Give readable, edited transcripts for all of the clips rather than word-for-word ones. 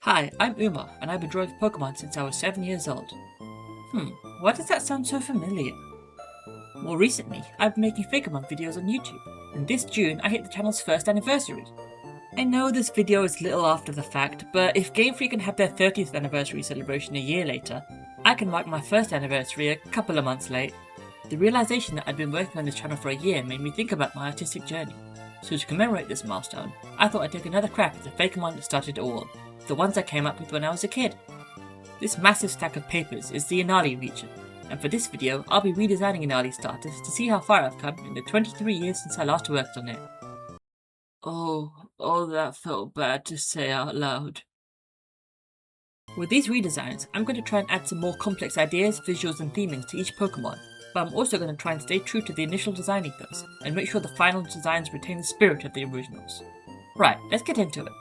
Hi, I'm Uma, and I've been drawing Pokémon since I was 7 years old. Why does that sound so familiar? More recently, I've been making FAKEMON videos on YouTube, and this June I hit the channel's first anniversary. I know this video is little after the fact, but if Game Freak can have their 30th anniversary celebration a year later, I can mark my first anniversary a couple of months late. The realization that I'd been working on this channel for a year made me think about my artistic journey. So to commemorate this milestone, I thought I'd take another crack at the FAKEMON that started it all, the ones I came up with when I was a kid. This massive stack of papers is the Inali region, and for this video I'll be redesigning Inali starters to see how far I've come in the 23 years since I last worked on it. Oh, that felt bad to say out loud. With these redesigns, I'm going to try and add some more complex ideas, visuals and themings to each Pokémon, but I'm also going to try and stay true to the initial design ethos, and make sure the final designs retain the spirit of the originals. Right, let's get into it.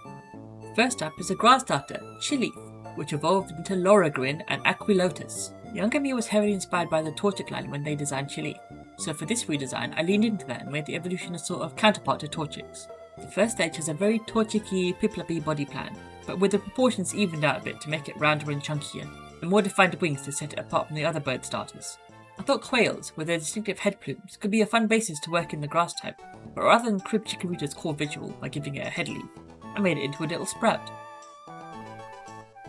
First up is a grass starter, Chili, which evolved into Loragrin and Aquilotus. Younger me was heavily inspired by the Torchic line when they designed Chili, so for this redesign I leaned into that and made the evolution a sort of counterpart to Torchics. The first stage has a very Torchic-y, Piplup-y body plan, but with the proportions evened out a bit to make it rounder and chunkier, and more defined wings to set it apart from the other bird starters. I thought quails, with their distinctive head plumes, could be a fun basis to work in the grass type, but rather than crib Chikorita's core visual by giving it a head leaf, I made it into a little sprout.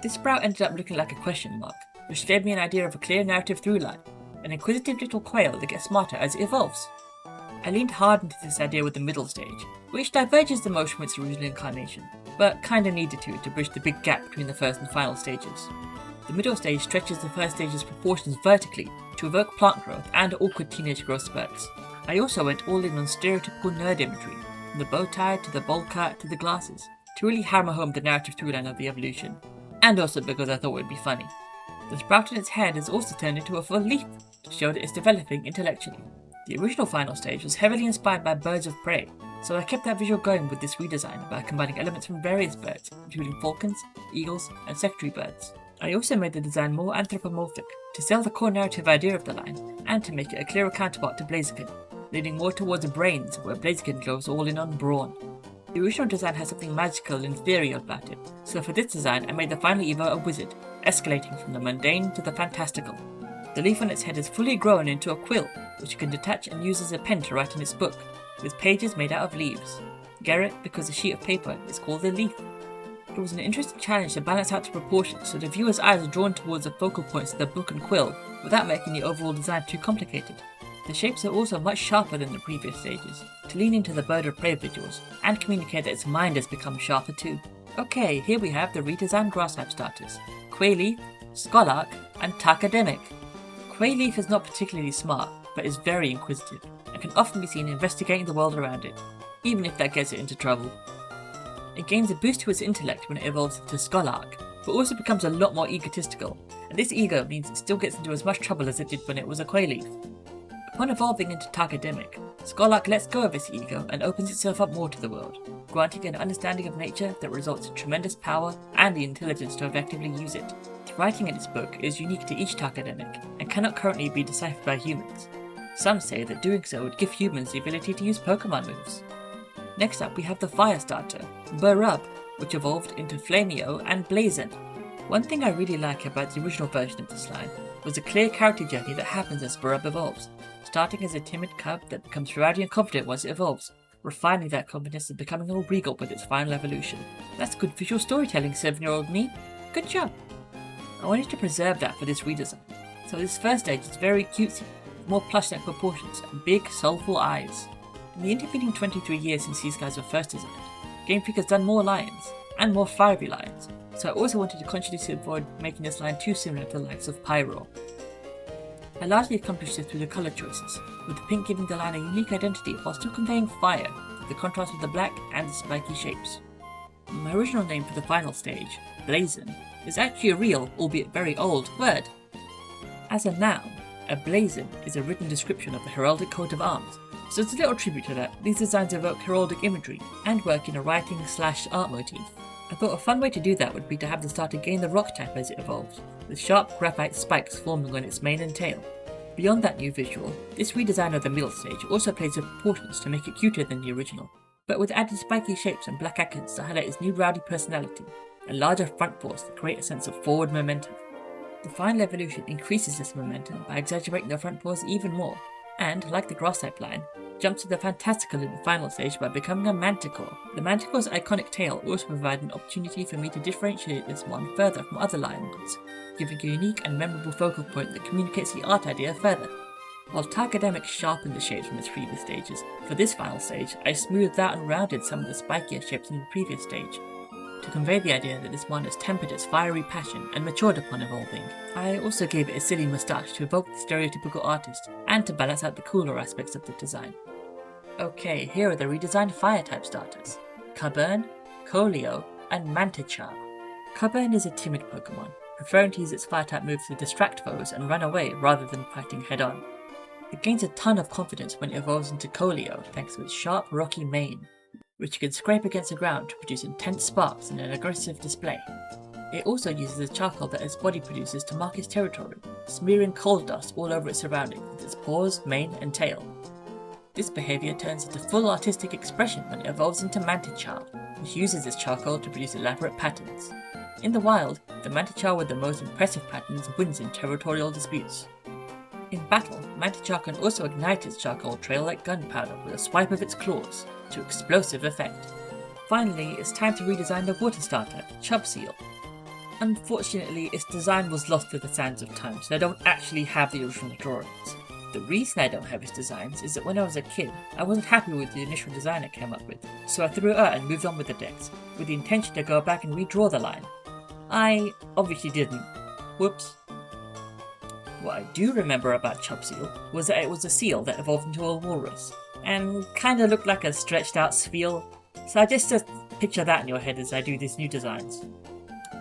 This sprout ended up looking like a question mark, which gave me an idea of a clear narrative through line, an inquisitive little quail that gets smarter as it evolves. I leaned hard into this idea with the middle stage, which diverges the most from its original incarnation, but kinda needed to bridge the big gap between the first and final stages. The middle stage stretches the first stage's proportions vertically to evoke plant growth and awkward teenage growth spurts. I also went all in on stereotypical nerd imagery, from the bow tie to the bowl cut to the glasses, to really hammer home the narrative throughline of the evolution, and also because I thought it would be funny. The sprout in its head has also turned into a full leaf, to show that it's developing intellectually. The original final stage was heavily inspired by birds of prey, so I kept that visual going with this redesign by combining elements from various birds, including falcons, eagles, and secretary birds. I also made the design more anthropomorphic, to sell the core narrative idea of the line, and to make it a clearer counterpart to Blaziken, leaning more towards brains where Blaziken goes all in on brawn. The original design has something magical and ethereal about it, so for this design I made the final Evo a wizard, escalating from the mundane to the fantastical. The leaf on its head is fully grown into a quill, which it can detach and use as a pen to write in its book, with pages made out of leaves. Garrett, because a sheet of paper is called a leaf. It was an interesting challenge to balance out the proportions so the viewer's eyes are drawn towards the focal points of the book and quill, without making the overall design too complicated. The shapes are also much sharper than the previous stages, to lean into the bird of prey visuals, and communicate that its mind has become sharper too. Okay, here we have the redesigned grass type starters, Quailleaf, Scholark, and Takademic. Quailleaf is not particularly smart, but is very inquisitive, and can often be seen investigating the world around it, even if that gets it into trouble. It gains a boost to its intellect when it evolves into Scholark, but also becomes a lot more egotistical, and this ego means it still gets into as much trouble as it did when it was a Quailleaf. Upon evolving into Takademic, Scholark lets go of its ego and opens itself up more to the world, granting an understanding of nature that results in tremendous power and the intelligence to effectively use it. The writing in its book is unique to each Takademic, and cannot currently be deciphered by humans. Some say that doing so would give humans the ability to use Pokemon moves. Next up we have the fire starter, Burrub, which evolved into Flameo and Blazon. One thing I really like about the original version of this line was the clear character journey that happens as Burrub evolves, starting as a timid cub that becomes rowdy and confident once it evolves, refining that confidence and becoming all regal with its final evolution. That's good visual storytelling, 7-year-old me. Good job! I wanted to preserve that for this redesign, so this first stage is very cutesy, with more plush-like proportions and big, soulful eyes. In the intervening 23 years since these guys were first designed, Game Freak has done more lions, and more fiery lions, so I also wanted to consciously avoid making this line too similar to the likes of Pyro. I largely accomplished this through the colour choices, with the pink giving the line a unique identity while still conveying fire, with the contrast with the black and the spiky shapes. My original name for the final stage, Blazon, is actually a real, albeit very old, word. As a noun, a blazon is a written description of the heraldic coat of arms, so as a little tribute to that, these designs evoke heraldic imagery and work in a writing/art motif. I thought a fun way to do that would be to have the starter gain the rock type as it evolves, with sharp graphite spikes forming on its mane and tail. Beyond that new visual, this redesign of the middle stage also plays with proportions to make it cuter than the original, but with added spiky shapes and black accents to highlight its new rowdy personality, and larger front paws to create a sense of forward momentum. The final evolution increases this momentum by exaggerating the front paws even more, and, like the grass-type line, jumps to the fantastical in the final stage by becoming a manticore. The manticore's iconic tail also provides an opportunity for me to differentiate this one further from other lions, giving a unique and memorable focal point that communicates the art idea further. While Targademic sharpened the shapes from its previous stages, for this final stage I smoothed out and rounded some of the spikier shapes in the previous stage, to convey the idea that this one has tempered its fiery passion and matured upon evolving. I also gave it a silly moustache to evoke the stereotypical artist, and to balance out the cooler aspects of the design. Okay, here are the redesigned fire-type starters: Cubburn, Coleo, and Mantichar. Cubburn is a timid Pokemon, preferring to use its fire-type moves to distract foes and run away rather than fighting head-on. It gains a ton of confidence when it evolves into Coleo thanks to its sharp, rocky mane, which can scrape against the ground to produce intense sparks in an aggressive display. It also uses the charcoal that its body produces to mark its territory, smearing coal dust all over its surroundings with its paws, mane, and tail. This behaviour turns into full artistic expression when it evolves into Mantichar, which uses its charcoal to produce elaborate patterns. In the wild, the Mantichar with the most impressive patterns wins in territorial disputes. In battle, Mantichar can also ignite its charcoal trail like gunpowder with a swipe of its claws, to explosive effect. Finally, it's time to redesign the water starter, Chubseel. Unfortunately, its design was lost to the sands of time, so I don't actually have the original drawings. The reason I don't have its designs is that when I was a kid, I wasn't happy with the initial design I came up with, so I threw it out and moved on with the decks, with the intention to go back and redraw the line. I obviously didn't. Whoops. What I do remember about Chubseel was that it was a seal that evolved into a walrus, and kinda looked like a stretched out spheal, so I just picture that in your head as I do these new designs.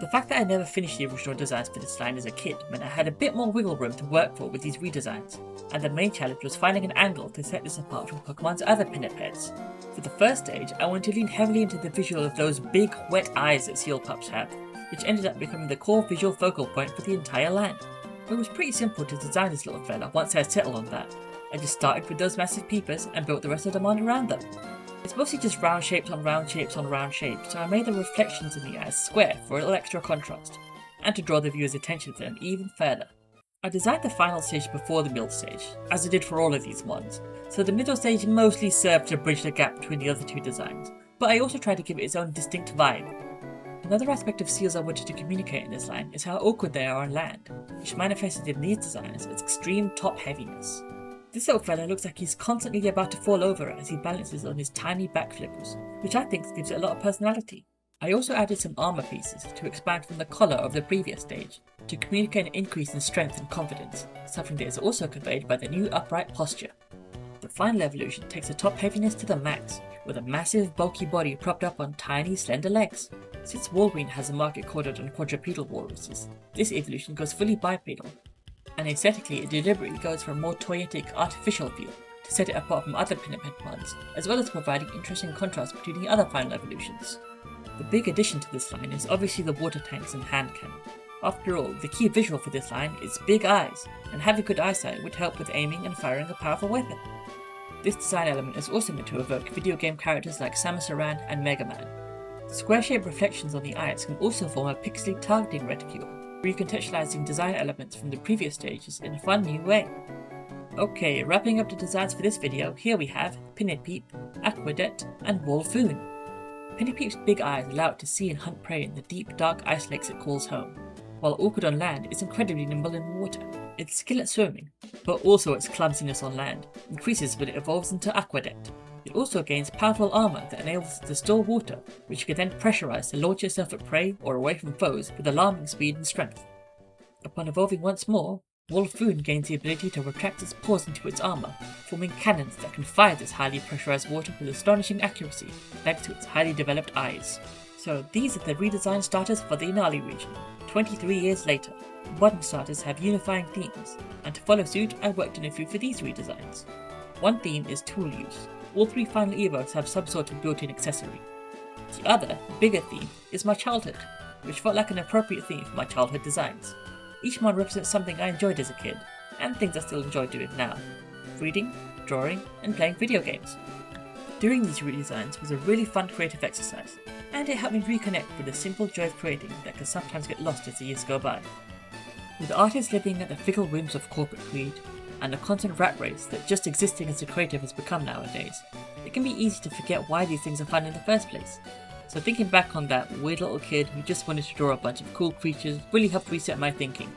The fact that I never finished the original designs for this line as a kid meant I had a bit more wiggle room to work for with these redesigns, and the main challenge was finding an angle to set this apart from Pokemon's other pinnipeds. For the first stage, I wanted to lean heavily into the visual of those big, wet eyes that seal pups have, which ended up becoming the core visual focal point for the entire line. It was pretty simple to design this little fella once I had settled on that. I just started with those massive peepers and built the rest of them on around them. It's mostly just round shapes on round shapes on round shapes, so I made the reflections in the eyes square for a little extra contrast, and to draw the viewer's attention to them even further. I designed the final stage before the middle stage, as I did for all of these ones, so the middle stage mostly served to bridge the gap between the other two designs, but I also tried to give it its own distinct vibe. Another aspect of seals I wanted to communicate in this line is how awkward they are on land, which manifested in these designs as extreme top heaviness. This little fella looks like he's constantly about to fall over as he balances on his tiny back flippers, which I think gives it a lot of personality. I also added some armour pieces to expand from the collar of the previous stage, to communicate an increase in strength and confidence, something that is also conveyed by the new upright posture. The final evolution takes the top heaviness to the max, with a massive bulky body propped up on tiny slender legs. Since Wolverine has a market cornered on quadrupedal walruses, this evolution goes fully bipedal, and aesthetically it deliberately goes for a more toyetic, artificial feel to set it apart from other pinniped ones, as well as providing interesting contrast between the other final evolutions. The big addition to this line is obviously the water tanks and hand cannon. After all, the key visual for this line is big eyes, and having good eyesight would help with aiming and firing a powerful weapon. This design element is also meant to evoke video game characters like Samus Aran and Mega Man. Square-shaped reflections on the eyes can also form a pixely targeting reticule, recontextualizing design elements from the previous stages in a fun new way. Okay, wrapping up the designs for this video, here we have Pinnipeep, Aquadet, and Wolfoon. Pinnipeep's big eyes allow it to see and hunt prey in the deep, dark ice lakes it calls home, while awkward on land, it's incredibly nimble in water. Its skill at swimming, but also its clumsiness on land, increases when it evolves into Aquadet. It also gains powerful armour that enables it to store water, which it can then pressurise to launch itself at prey or away from foes with alarming speed and strength. Upon evolving once more, Wolfoon gains the ability to retract its paws into its armour, forming cannons that can fire this highly pressurised water with astonishing accuracy, thanks to its highly developed eyes. So these are the redesigned starters for the Inali region. 23 years later, modern starters have unifying themes, and to follow suit I worked on a few for these redesigns. One theme is tool use. All three final Evos have some sort of built-in accessory. The other, bigger theme is my childhood, which felt like an appropriate theme for my childhood designs. Each one represents something I enjoyed as a kid, and things I still enjoy doing now. Reading, drawing, and playing video games. Doing these redesigns was a really fun creative exercise, and it helped me reconnect with the simple joy of creating that can sometimes get lost as the years go by. With artists living at the fickle whims of corporate greed, and the constant rat race that just existing as a creative has become nowadays, it can be easy to forget why these things are fun in the first place. So thinking back on that weird little kid who just wanted to draw a bunch of cool creatures really helped reset my thinking.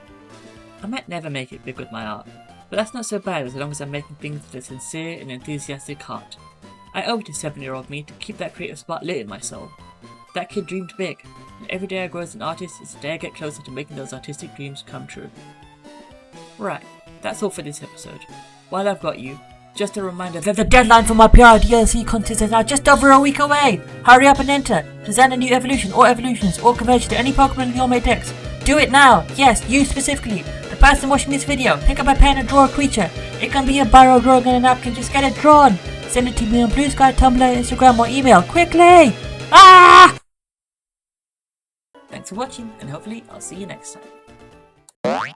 I might never make it big with my art, but that's not so bad as long as I'm making things with a sincere and enthusiastic heart. I owe it to 7-year-old me to keep that creative spark lit in my soul. That kid dreamed big, and every day I grow as an artist is a day I get closer to making those artistic dreams come true. Right, that's all for this episode. While I've got you, just a reminder that the deadline for my PR DLC contest is now just over a week away! Hurry up and enter! Design a new evolution or evolutions or conversion to any Pokemon in your dex. Do it now! Yes, you specifically! The person watching this video, pick up a pen and draw a creature. It can be a barrel drawing on a napkin, just get it drawn! Send it to me on Blue Sky, Tumblr, Instagram or email, quickly! Ah! Thanks for watching, and hopefully I'll see you next time.